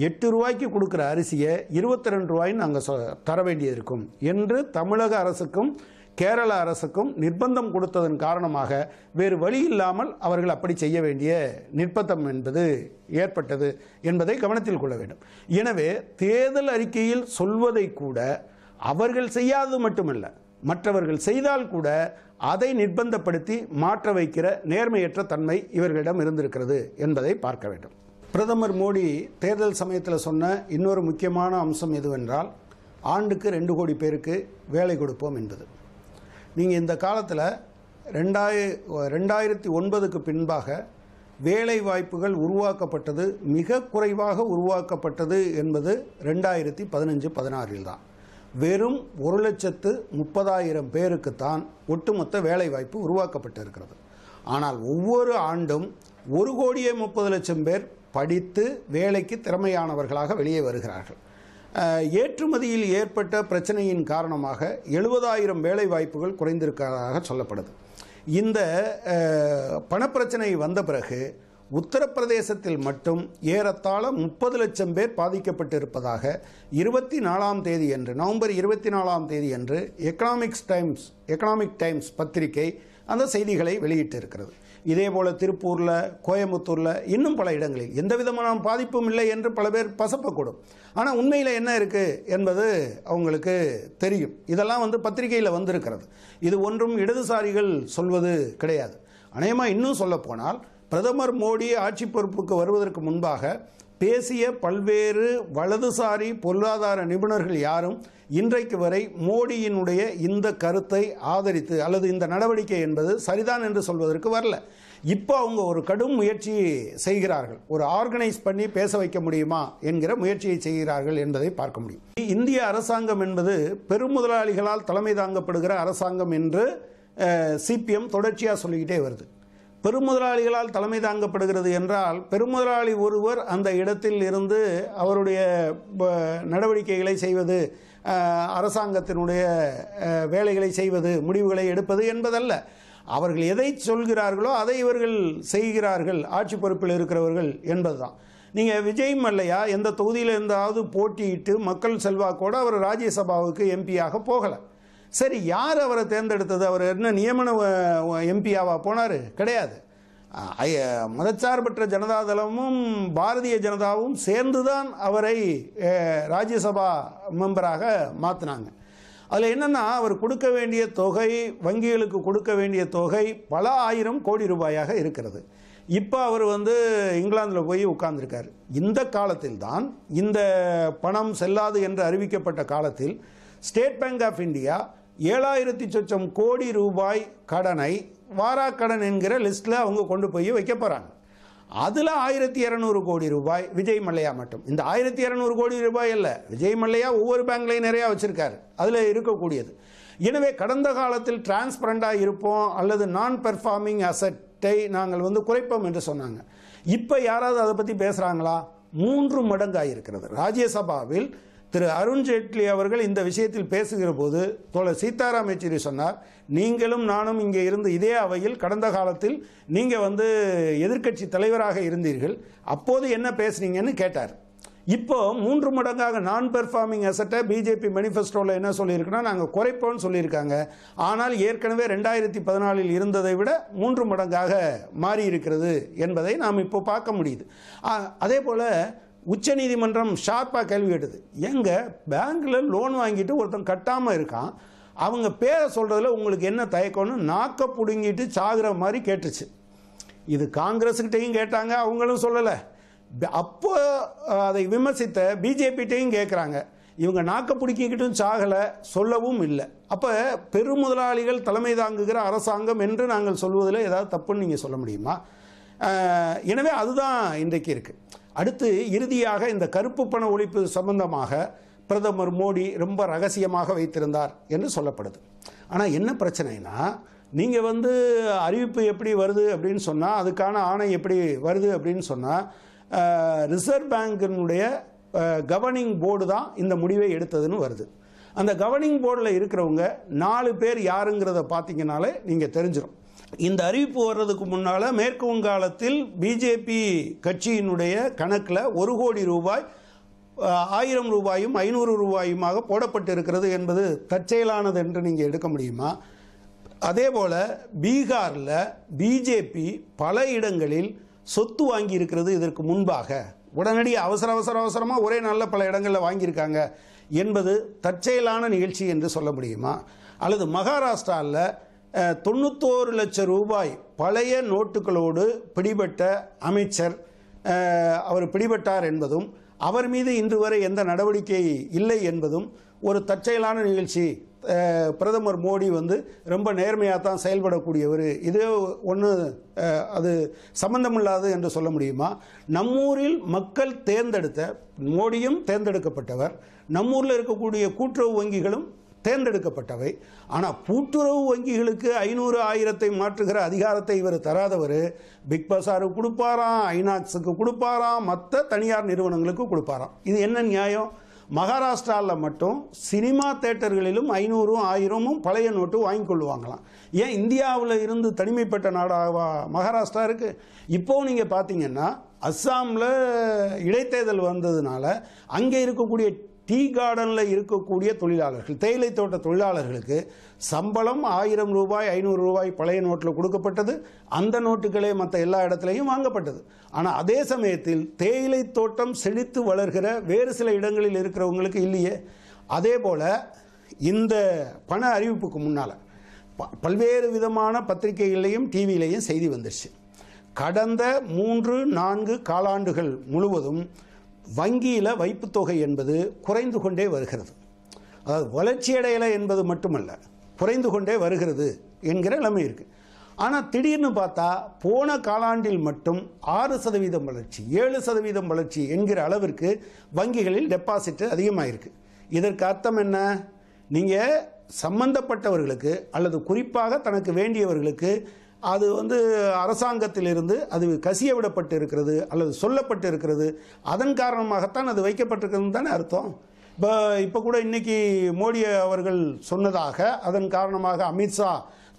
8 ரூபாய்க்கு கொடுக்குற அரிசியை 22 ரூபாய்ன்னு நாங்கள் தர வேண்டியது இருக்கும் என்று தமிழக அரசுக்கும் கேரள அரசுக்கும் நிர்பந்தம் கொடுத்ததன் காரணமாக வேறு வழி இல்லாமல் அவர்கள் அப்படி செய்ய வேண்டிய நிர்பந்தம் என்பது ஏற்பட்டது என்பதை கவனத்தில் கொள்ள வேண்டும். எனவே தேர்தல் அறிக்கையில் சொல்வதை கூட அவர்கள் செய்யாதது மட்டுமல்ல, மற்றவர்கள் செய்தால் கூட அதை நிர்பந்தப்படுத்தி மாற்ற வைக்கிற நேர்மையற்ற தன்மை இவர்களிடம் இருந்திருக்கிறது என்பதை பார்க்க வேண்டும். பிரதமர் மோடி தேர்தல் சமயத்தில் சொன்ன இன்னொரு முக்கியமான அம்சம் எதுவென்றால், ஆண்டுக்கு 2 கோடி பேருக்கு வேலை கொடுப்போம் என்பது. நீங்கள் இந்த காலத்தில் 2009க்கு பின்பாக வேலை வாய்ப்புகள் உருவாக்கப்பட்டது மிக குறைவாக உருவாக்கப்பட்டது என்பது 2015-16 தான். வெறும் 1,30,000 பேருக்குத்தான் ஒட்டுமொத்த வேலை வாய்ப்பு உருவாக்கப்பட்டு இருக்கிறது. ஆனால் ஒவ்வொரு ஆண்டும் 1,30,00,000 பேர் படித்து வேலைக்கு திறமையானவர்களாக வெளியே வருகிறார்கள். ஏற்றுமதியில் ஏற்பட்ட பிரச்சனையின் காரணமாக 70,000 வேலை வாய்ப்புகள் குறைந்திருக்கிறதாக சொல்லப்படுது. இந்த பணப்பிரச்சனை வந்த பிறகு உத்தரப்பிரதேசத்தில் மட்டும் ஏறத்தாழ 30 லட்சம் பேர் பாதிக்கப்பட்டிருப்பதாக 24ஆம் தேதி அன்று, நவம்பர் 24ஆம் தேதி அன்று எக்கனாமிக் டைம்ஸ் பத்திரிகை அந்த செய்திகளை வெளியிட்டு இருக்கிறது. இதேபோல திருப்பூரில், கோயம்புத்தூரில், இன்னும் பல இடங்களில் எந்த விதமான பாதிப்பும் இல்லை என்று பல பேர் பசப்பக்கூடும். ஆனால் உண்மையில் என்ன இருக்குது என்பது அவங்களுக்கு தெரியும். இதெல்லாம் பத்திரிகையில் வந்திருக்கிறது. இது ஒன்றும் இடதுசாரிகள் சொல்வது கிடையாது. அநேகமாக இன்னும் சொல்லப்போனால் பிரதமர் மோடி ஆட்சி பொறுப்புக்கு வருவதற்கு முன்பாக பேசிய பல்வேறு வலதுசாரி பொருளாதார நிபுணர்கள் யாரும் இன்றைக்கு வரை மோடியினுடைய இந்த கருத்தை ஆதரித்து அல்லது இந்த நடவடிக்கை என்பது சரிதான் என்று சொல்வதற்கு வரல. இப்போ அவங்க ஒரு கடும் முயற்சி செய்கிறார்கள். ஒரு ஆர்கனைஸ் பண்ணி பேச வைக்க முடியுமா என்கிற முயற்சியை செய்கிறார்கள் என்பதை பார்க்க முடியும். இந்திய அரசாங்கம் என்பது பெருமுதலாளிகளால் தலைமை தாங்கப்படுகிற அரசாங்கம் என்று சிபிஎம் தொடர்ச்சியாக சொல்லிக்கிட்டே வருது. பெருமுதலாளிகளால் தலைமை தாங்கப்படுகிறது என்றால் பெருமுதலாளி ஒருவர் அந்த இடத்தில் இருந்து அவருடைய நடவடிக்கைகளை செய்வது, அரசாங்கத்தினுடைய வேலைகளை செய்வது, முடிவுகளை எடுப்பது என்பதல்ல. அவர்கள் எதை சொல்கிறார்களோ அதை இவர்கள் செய்கிறார்கள், ஆட்சி பொறுப்பில் இருக்கிறவர்கள் என்பதுதான். நீங்கள் விஜய் மல்லையா எந்த தொகுதியில் இருந்தாவது போட்டியிட்டு மக்கள் செல்வாக்கோடு அவர் ராஜ்யசபாவுக்கு எம்பியாக போகலை. சரி, யார் அவரை தேர்ந்தெடுத்தது? அவர் என்ன நியமன எம்பியாவா போனார்? கிடையாது. மதச்சார்பற்ற ஜனதாதளமும் பாரதிய ஜனதாவும் சேர்ந்துதான் அவரை ராஜ்யசபா மெம்பராக மாற்றினாங்க. அதில் என்னென்னா, அவர் கொடுக்க வேண்டிய தொகை, வங்கிகளுக்கு கொடுக்க வேண்டிய தொகை பல ஆயிரம் கோடி ரூபாயாக இருக்கிறது. இப்போ அவர் இங்கிலாந்தில் போய் உட்கார்ந்துருக்கார். இந்த காலத்தில் தான், இந்த பணம் செல்லாது என்று அறிவிக்கப்பட்ட காலத்தில் ஸ்டேட் பேங்க் ஆஃப் இந்தியா 7,000 சொச்சம் கோடி ரூபாய் கடனை வாராக்கடன் என்கிற லிஸ்ட்டில் அவங்க கொண்டு போய் வைக்க போகிறாங்க. அதில் 1,200 கோடி ரூபாய் விஜய் மல்லையா மட்டும். இந்த 1,200 கோடி ரூபாய் அல்ல, விஜய் மல்லையா ஒவ்வொரு பேங்க்லையும் நிறையா வச்சுருக்காரு, அதில் இருக்கக்கூடியது. எனவே கடந்த காலத்தில் டிரான்ஸ்பரண்டாக இருப்போம் அல்லது நான் பெர்ஃபார்மிங் அசட்டை நாங்கள் குறைப்போம் என்று சொன்னாங்க. இப்போ யாராவது அதை பற்றி பேசுகிறாங்களா? 3 மடங்காக இருக்கிறது. ராஜ்யசபாவில் திரு அருண்ஜேட்லி அவர்கள் இந்த விஷயத்தில் பேசுகிற போது தோழர் சீதாராம் யெச்சூரி சொன்னார், நீங்களும் நானும் இங்கே இருந்து இதே அவையில் கடந்த காலத்தில் நீங்கள் எதிர்க்கட்சி தலைவராக இருந்தீர்கள், அப்போது என்ன பேசுனீங்கன்னு கேட்டார். இப்போ 3 மடங்காக நான் பெர்ஃபார்மிங் அசட்டை பிஜேபி மேனிஃபெஸ்டோவில் என்ன சொல்லியிருக்குன்னா, நாங்கள் குறைப்போம்னு சொல்லியிருக்காங்க. ஆனால் ஏற்கனவே 2014 இருந்ததை விட 3 மடங்காக மாறி இருக்கிறது என்பதை நாம் இப்போ பார்க்க முடியுது. அதே போல் உச்சநீதிமன்றம் ஷார்ப்பாக கேள்வி கேட்டது. எங்க பேங்க்கில் லோன் வாங்கிட்டு ஒருத்தன் கட்டாமல் இருக்கான், அவங்க பேரை சொல்கிறதுல உங்களுக்கு என்ன தயக்கம்னு நாக்க பிடுங்கிட்டு சாகுற மாதிரி கேட்டுச்சு. இது காங்கிரஸுக்கிட்டையும் கேட்டாங்க, அவங்களும் சொல்லலை. அப்போ அதை விமர்சித்த பிஜேபிட்டையும் கேட்குறாங்க, இவங்க நாக்க பிடிக்கிட்டும் சாகலை, சொல்லவும் இல்லை. அப்போ பெருமுதலாளிகள் தலைமை தாங்குகிற அரசாங்கம் என்று நாங்கள் சொல்வதில் ஏதாவது தப்புன்னு நீங்கள் சொல்ல முடியுமா? எனவே அதுதான் இன்றைக்கு இருக்குது. அடுத்து இறுதியாக இந்த கருப்பு பண ஒழிப்பு சம்பந்தமாக பிரதமர் மோடி ரொம்ப ரகசியமாக வைத்திருந்தார் என்று சொல்லப்படுது. ஆனால் என்ன பிரச்சனைனா, நீங்கள் அறிவிப்பு எப்படி வருது அப்படின்னு சொன்னால், அதுக்கான ஆணை எப்படி வருது அப்படின்னு சொன்னால், ரிசர்வ் பேங்கினுடைய கவர்னிங் போர்டு தான் இந்த முடிவை எடுத்ததுன்னு வருது. அந்த கவர்னிங் போர்டில் இருக்கிறவங்க 4 பேர் யாருங்கிறத பார்த்தீங்கன்னாலே நீங்கள் தெரிஞ்சிடும். இந்த அறிவிப்பு வர்றதுக்கு முன்னால் மேற்கு வங்காளத்தில் பிஜேபி கட்சியினுடைய கணக்கில் 1 கோடி ரூபாய் 1000 ரூபாயும் 500 ரூபாயுமாக போடப்பட்டு இருக்கிறது என்பது தற்செயலானது என்று நீங்கள் எடுக்க முடியுமா? அதே போல் பீகாரில் பிஜேபி பல இடங்களில் சொத்து வாங்கி இருக்கிறது. இதற்கு முன்பாக உடனடி அவசரமாக ஒரே நாளில் பல இடங்களில் வாங்கியிருக்காங்க என்பது தற்செயலான நிகழ்ச்சி என்று சொல்ல முடியுமா? அல்லது மகாராஷ்டிராவில் 91 லட்சம் ரூபாய் பழைய நோட்டுகளோடு பிடிபட்ட அமைச்சர், அவர் பிடிபட்டார் என்பதும் அவர் மீது இன்று வரை எந்த நடவடிக்கை இல்லை என்பதும் ஒரு தற்செயலான நிகழ்ச்சி. பிரதமர் மோடி ரொம்ப நேர்மையாக தான் செயல்படக்கூடியவர், இது ஒன்று அது சம்பந்தமில்லாது என்று சொல்ல முடியுமா? நம்மூரில் மக்கள் தேர்ந்தெடுத்த, மோடியும் தேர்ந்தெடுக்கப்பட்டவர், நம்மூரில் இருக்கக்கூடிய கூட்டுறவு வங்கிகளும் தேர்ந்தெடுக்கப்பட்டவை. ஆனால் கூட்டுறவு வங்கிகளுக்கு 500 1000 மாற்றுகிற அதிகாரத்தை இவர் தராதவர் பிக் பஸாருக்கு கொடுப்பாராம், ஐநாக்ஸுக்கு கொடுப்பாராம், மற்ற தனியார் நிறுவனங்களுக்கு கொடுப்பாராம். இது என்ன நியாயம்? மகாராஷ்டிராவில் மட்டும் சினிமா தேட்டர்களிலும் 500 1000 பழைய நோட்டு வாங்கி கொள்ளுவாங்களாம். ஏன் இந்தியாவில் இருந்து தனிமைப்பட்ட நாடாக மகாராஷ்டிரா இருக்கு? இப்போ நீங்க பார்த்தீங்கன்னா அஸ்ஸாமில் இடைத்தேர்தல் வந்ததுனால அங்கே இருக்கக்கூடிய டீ கார்டனில் இருக்கக்கூடிய தொழிலாளர்கள், தேயிலை தோட்ட தொழிலாளர்களுக்கு சம்பளம் 1000 ரூபாய் 500 ரூபாய் பழைய நோட்டில் கொடுக்கப்பட்டது. அந்த நோட்டுகளே மற்ற எல்லா இடத்துலையும் வாங்கப்பட்டது. ஆனால் அதே சமயத்தில் தேயிலை தோட்டம் செழித்து வளர்கிற வேறு சில இடங்களில் இருக்கிறவங்களுக்கு இல்லையே. அதே போல் இந்த பண அறிவிப்புக்கு முன்னால் பல்வேறு விதமான பத்திரிகைகளையும் டிவியிலையும் செய்தி வந்துருச்சு. கடந்த 3-4 காலாண்டுகள் முழுவதும் வங்கியில் வைப்புத் தொகை என்பது குறைந்து கொண்டே வருகிறது. அதாவது வளர்ச்சியடையலை என்பது மட்டுமல்ல, குறைந்து கொண்டே வருகிறது என்கிற நிலைமை இருக்குது. ஆனால் திடீர்னு பார்த்தா போன காலாண்டில் மட்டும் 6% வளர்ச்சி, 7% வளர்ச்சி என்கிற அளவிற்கு வங்கிகளில் டெபாசிட் அதிகமாகிருக்கு. இதற்கு அர்த்தம் என்ன? நீங்கள் சம்பந்தப்பட்டவர்களுக்கு அல்லது குறிப்பாக தனக்கு வேண்டியவர்களுக்கு அது அரசாங்கத்திலிருந்து அது கசிய விடப்பட்டு இருக்கிறது அல்லது சொல்லப்பட்டு இருக்கிறது. அதன் காரணமாகத்தான் அது வைக்கப்பட்டிருக்கிறது தானே அர்த்தம். இப்போ கூட இன்னைக்கு மோடி அவர்கள் சொன்னதாக, அதன் காரணமாக அமித்ஷா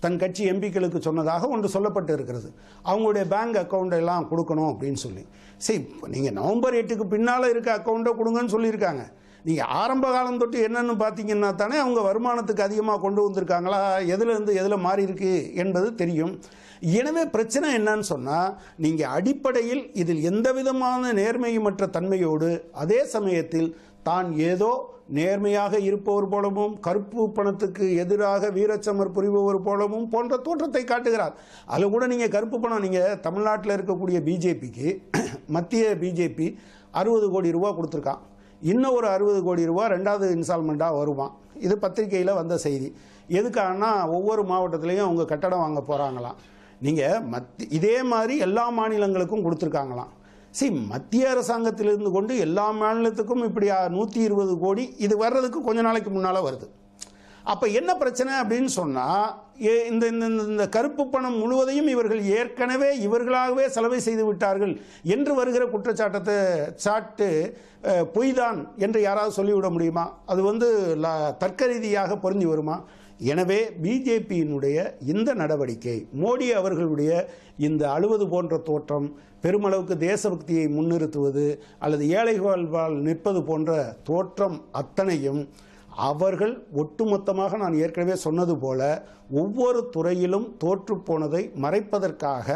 தன் கட்சி எம்பிக்களுக்கு சொன்னதாக ஒன்று சொல்லப்பட்டு இருக்கிறது. அவங்களுடைய பேங்க் அக்கௌண்ட் எல்லாம் கொடுக்கணும் அப்படின்னு சொல்லி. சரி, நீங்கள் நவம்பர் 8க்கு பின்னால் இருக்க அக்கௌண்ட்டை கொடுங்கன்னு சொல்லியிருக்காங்க. நீங்கள் ஆரம்ப காலம் தொட்டு என்னன்னு பார்த்தீங்கன்னா தானே அவங்க வருமானத்துக்கு அதிகமாக கொண்டு வந்திருக்காங்களா, எதுலேருந்து எதில் மாறி இருக்கு என்பது தெரியும். எனவே பிரச்சனை என்னன்னு சொன்னால், நீங்கள் அடிப்படையில் இதில் எந்த விதமான நேர்மையுமற்ற தன்மையோடு அதே சமயத்தில் தான் ஏதோ நேர்மையாக இருப்பவர் போலவும் கருப்பு பணத்துக்கு எதிராக வீரச்சமர் புரிபவர் போலவும் போன்ற தோற்றத்தை காட்டுகிறார். அதில் கூட நீங்கள் கருப்பு பணம், நீங்கள் தமிழ்நாட்டில் இருக்கக்கூடிய பிஜேபிக்கு மத்திய பிஜேபி 60 கோடி ரூபா கொடுத்துருக்கான். இன்னும் ஒரு 60 கோடி ரூபா 2வது இன்ஸ்டால்மெண்ட்டாக வருவான். இது பத்திரிகையில் வந்த செய்தி. எதுக்காகனா ஒவ்வொரு மாவட்டத்திலையும் அவங்க கட்டடம் வாங்க போகிறாங்களாம். நீங்கள் இதே மாதிரி எல்லா மாநிலங்களுக்கும் கொடுத்துருக்காங்களாம். சரி, மத்திய அரசாங்கத்திலிருந்து கொண்டு எல்லா மாநிலத்துக்கும் இப்படி 120 கோடி இது வர்றதுக்கு கொஞ்ச நாளைக்கு முன்னால் வருது. அப்போ என்ன பிரச்சனை அப்படின்னு சொன்னால், இந்த கருப்பு பணம் முழுவதையும் இவர்கள் ஏற்கனவே இவர்களாகவே செலவை செய்து விட்டார்கள் என்று வருகிற குற்றச்சாட்டு பொய்தான் என்று யாராவது சொல்லிவிட முடியுமா? அது தர்க்க ரீதியாக பொருந்தி வருமா? எனவே பிஜேபியினுடைய இந்த நடவடிக்கை, மோடி அவர்களுடைய இந்த அழுவது போன்ற தோற்றம், பெருமளவுக்கு தேசபக்தியை முன்னிறுத்துவது அல்லது ஏழைகள் நிற்பது போன்ற தோற்றம் அத்தனையும் அவர்கள் ஒட்டுமொத்தமாக நான் ஏற்கனவே சொன்னது போல ஒவ்வொரு துறையிலும் தோற்று போனதை மறைப்பதற்காக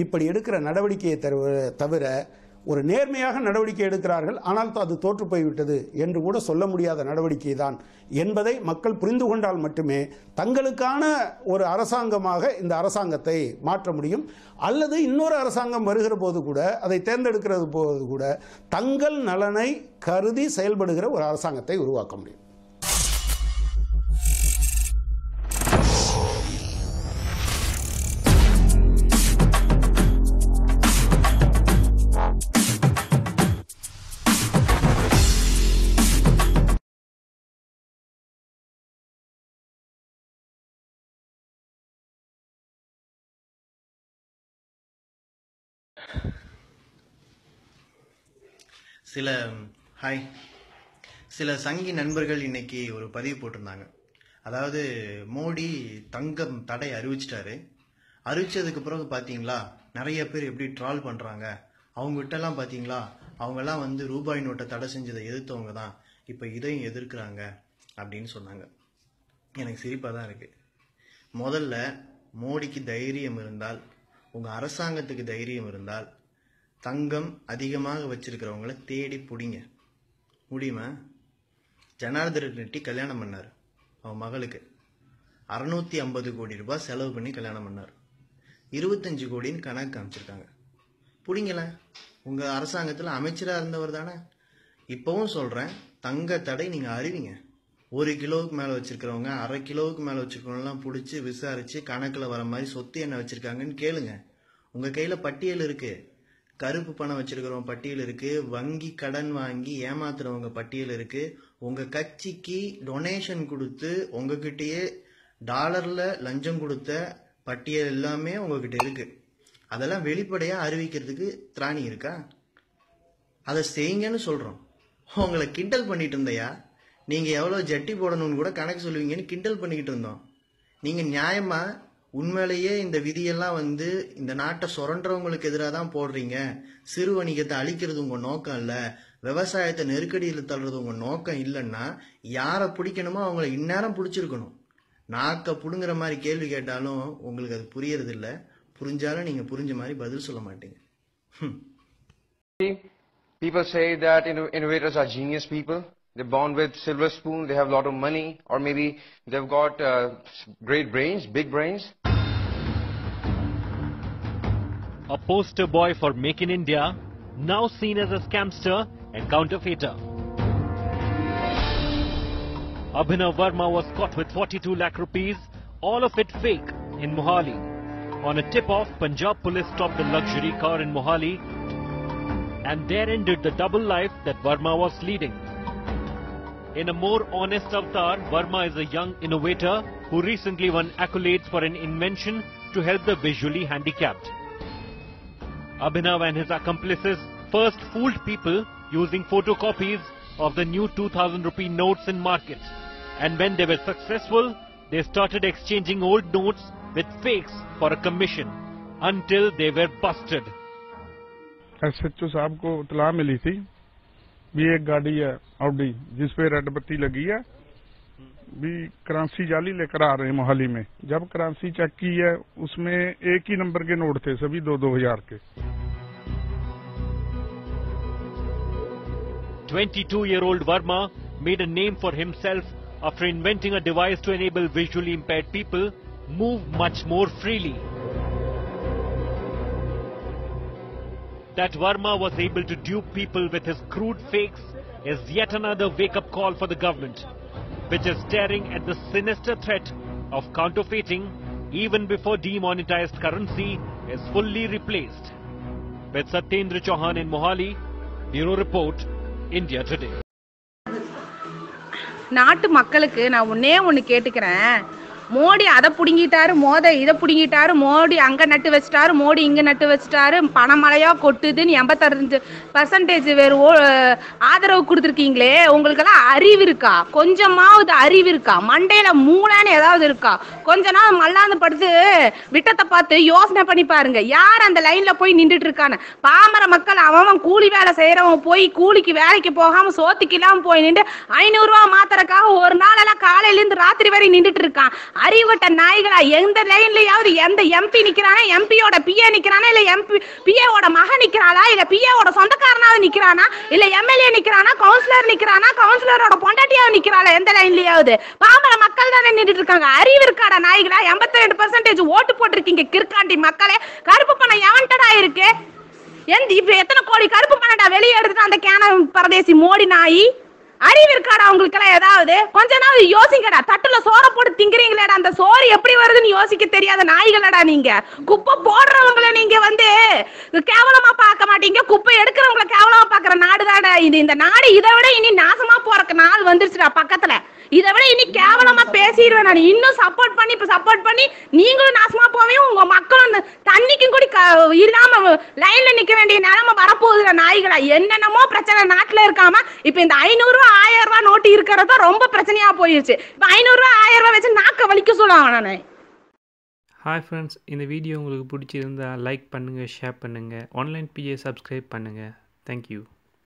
இப்படி எடுக்கிற நடவடிக்கையை தவிர ஒரு நேர்மையாக நடவடிக்கை எடுக்கிறார்கள். ஆனால் அது தோற்று போய்விட்டது என்று கூட சொல்ல முடியாத நடவடிக்கை தான் என்பதை மக்கள் புரிந்து கொண்டால் மட்டுமே தங்களுக்கான ஒரு அரசாங்கமாக இந்த அரசாங்கத்தை மாற்ற முடியும். அல்லது இன்னொரு அரசாங்கம் வருகிற போது கூட, அதை தேர்ந்தெடுக்கிறது போது கூட தங்கள் நலனை கருதி செயல்படுகிற ஒரு அரசாங்கத்தை உருவாக்க முடியும். சில சங்கி நண்பர்கள் இன்னைக்கு ஒரு பதிவு போட்டிருந்தாங்க. அதாவது மோடி தங்கம் தடை அறிவிச்சிட்டாரு. அறிவிச்சதுக்கு பிறகு பாத்தீங்களா நிறைய பேர் எப்படி ட்ரால் பண்றாங்க. அவங்க கிட்ட எல்லாம் பாத்தீங்களா, அவங்க எல்லாம் ரூபாய் நோட்டை தடை செஞ்சதை எதிர்த்தவங்க தான் இப்ப இதையும் எதிர்க்கிறாங்க அப்படின்னு சொன்னாங்க. எனக்கு சிரிப்பா தான் இருக்கு. முதல்ல மோடிக்கு தைரியம் இருந்தால், உங்க அரசாங்கத்துக்கு தைரியம் இருந்தால், தங்கம் அதிகமாக வச்சிருக்கிறவங்கள தேடி பிடிங்க. முடியுமா? ஜனார்தன் ரெட்டி கல்யாணம் பண்ணார். அவன் மகளுக்கு 650 கோடி ரூபாய் செலவு பண்ணி கல்யாணம் பண்ணார். 25 கோடின்னு கணக்கு காமிச்சிருக்காங்க. பிடிங்கல. உங்க அரசாங்கத்தில் அமைச்சராக இருந்தவர் தானே. இப்பவும் சொல்றேன், தங்க தடை நீங்க அறிவிங்க. 1 கிலோவுக்கு மேல வச்சிருக்கிறவங்க, 1/2 கிலோவுக்கு மேல வச்சிருக்கிறவங்க பிடிச்சி விசாரிச்சு கணக்குல வர மாதிரி சொத்து என்ன வச்சிருக்காங்கன்னு கேளுங்க. உங்க கையில பட்டியல் இருக்கு. கருப்பு பணம் வச்சிருக்கிறவங்க பட்டியல் இருக்கு, வங்கி கடன் வாங்கி ஏமாத்துறவங்க பட்டியல் இருக்கு, உங்க கட்சிக்கு டொனேஷன் கொடுத்து உங்ககிட்டயே டாலர்ல லஞ்சம் கொடுத்த பட்டியல் எல்லாமே உங்ககிட்ட இருக்கு. அதெல்லாம் வெளிப்படையா அறிவிக்கிறதுக்கு திராணி இருக்கா? அதை செய்யுங்கன்னு சொல்றோம். உங்களை கிண்டல் பண்ணிட்டு இருந்தையா, நீங்க எவ்வளவு ஜட்டி போடணும்னு கூட கணக்கு சொல்லுவீங்கன்னு கிண்டல் பண்ணிக்கிட்டு இருந்தோம். நீங்க நியாயமா உண்மையிலேயே இந்த விதியெல்லாம் இந்த நாட்டை சுரண்டவங்களுக்கு எதிராக தான் போடுறீங்க, சிறு வணிகத்தை அழிக்கிறது உங்க நோக்கம் இல்ல, விவசாயத்தை நெருக்கடியில் தள்ளுறது உங்க நோக்கம் இல்லைன்னா யாரை பிடிக்கணுமோ அவங்கள இந்நேரம் பிடிச்சிருக்கணும். நாக்க புடுங்குற மாதிரி கேள்வி கேட்டாலும் உங்களுக்கு அது புரியறது இல்ல. புரிஞ்சாலும் நீங்க புரிஞ்ச மாதிரி பதில் சொல்ல மாட்டீங்க. People say that innovators are genius people. They're born with silver spoon, they have a lot of money, or maybe they've got great brains, big brains. A poster boy for Make in India, now seen as a scamster and counterfeiter. Abhinav Verma was caught with 42 lakh rupees, all of it fake, in Mohali. On a tip-off, Punjab police stopped the luxury car in Mohali, and there ended the double life that Verma was leading. In a more honest avatar, Verma is a young innovator who recently won accolades for an invention to help the visually handicapped. Abhinav and his accomplices first fooled people using photocopies of the new 2000 rupee notes in market, and when they were successful, they started exchanging old notes with fakes for a commission until they were busted. SHO साहब को इत्तला मिली थी भी एक गाड़ी है Audi जिस पे red बत्ती लगी है, भी करेंसी जाली लेकर आ रहे हैं मोहाली में। जब करेंसी चेक की है उसमें एक ही नंबर के नोट थे, सभी 2-2000 के। 22-year-old Verma made a name for himself after inventing a device to enable visually impaired people move much more freely. That Verma was able to dupe people with his crude fakes is yet another wake-up call for the government, which is staring at the sinister threat of counterfeiting even before demonetized currency is fully replaced. With Satyendra Chauhan in Mohali, Bureau Report, India Today. நாட்டு மக்களுக்கு நான் ஒண்ணு கேட்டுக்கிறேன். மோடி அதை புடுங்கிட்டாரு, இதை புடுங்கிட்டாரு, மோடி அங்க நட்டு வச்சுட்டாரு, மோடி இங்க நட்டு வச்சுட்டாரு, பணமழையா கொட்டுதுன்னு 85% வேறு ஆதரவு கொடுத்துருக்கீங்களே, உங்களுக்கெல்லாம் அறிவு இருக்கா? கொஞ்சமாவது அறிவு இருக்கா? மண்டையில மூளைன்னு ஏதாவது இருக்கா? கொஞ்ச நாள் மல்லாந்து படுத்து விட்டத்தை பார்த்து யோசனை பண்ணி பாருங்க. யார் அந்த லைன்ல போய் நின்றுட்டு இருக்கான்னு. பாமர மக்கள் அவன் கூலி வேலை செய்யறவன் போய் கூலிக்கு வேலைக்கு போகாம சோத்துக்கு இல்லாம போய் நின்று 500 ரூபாய் மாத்திரக்காக ஒரு நாளெல்லாம் காலையில இருந்து ராத்திரி வரை நின்றுட்டு இருக்கான். அறிவுட்ட நாய்களா, எந்த லைன்லயாவது எந்த எம்பி நிக்கிறானா, எம்பியோட பிஏ நிக்கிறானா, இல்ல எம்பி பிஏவோட மகன் நிக்கிறாளா, இல்ல பிஏவோட சொந்தக்காரனாவது நிக்கிறானா, இல்ல எம்எல்ஏ நிக்கிறானா, கவுன்சிலர் நிக்கிறானா, கவுன்சிலரோட பொண்டாட்டியாவது நிக்கிறாளா? எந்த லைன்லயாவது? பாமர மக்கள் தானே நின்றுட்டு இருக்காங்க. அறிவு இருக்காடா நாய்களா? 82% ஓட்டு போட்டிருக்கீங்க கிற்காண்டி மக்களே. கருப்பு பணம் எவன்டா இருக்கு? இப்ப எத்தனை கோடி கருப்பு பணம்டா வெளியே எடுத்துட்டு அந்த கேன பரதேசி மோடி நாய்? அறிவு இருக்காடா உங்களுக்கெல்லாம்? ஏதாவது கொஞ்ச நாள் யோசிங்கடா. தட்டுல சோற போட்டு திங்கிறீங்களேடா, அந்த சோறு எப்படி வருதுன்னு யோசிக்க தெரியாத நாய்களடா நீங்க. குப்பை போடுறவங்களை நீங்க கேவலமா பார்க்க மாட்டீங்க, குப்பை எடுக்கிறவங்களை கேவலமா பாக்குற நாடுதாடா இது. இந்த நாடு இதை விட இனி நாசமா போறக்கு நாள் வந்துருச்சுடா பக்கத்துல. இதை விட இனி கேவலமா பேசிடுவேன் நான். இன்னும் சப்போர்ட் பண்ணி நீங்களும் நாசமா போவீங்க, உங்க மக்களும் தண்ணிக்கும் கூட இல்லாம லைன்ல நிக்க வேண்டிய நிலைமை வரப்போகுதுல நாய்களா. என்னென்னமோ பிரச்சனை நாட்டுல இருக்காம இப்ப இந்த 500 ரூபாய் 1000 ரூபாய் நோட்டு இருக்கிறதா ரொம்ப பிரச்சனையா போயிருச்சு. இப்ப 500 ரூபாய் 1000 ரூபாய் வச்சு நாக்க வலிக்க சொல்லுவாங்க நானு. ஹாய் ஃப்ரெண்ட்ஸ், இந்த வீடியோ உங்களுக்கு பிடிச்சிருந்தா லைக் பண்ணுங்கள், ஷேர் பண்ணுங்கள், ஆன்லைன் பிஏ சப்ஸ்கிரைப் பண்ணுங்கள். தேங்க்யூ.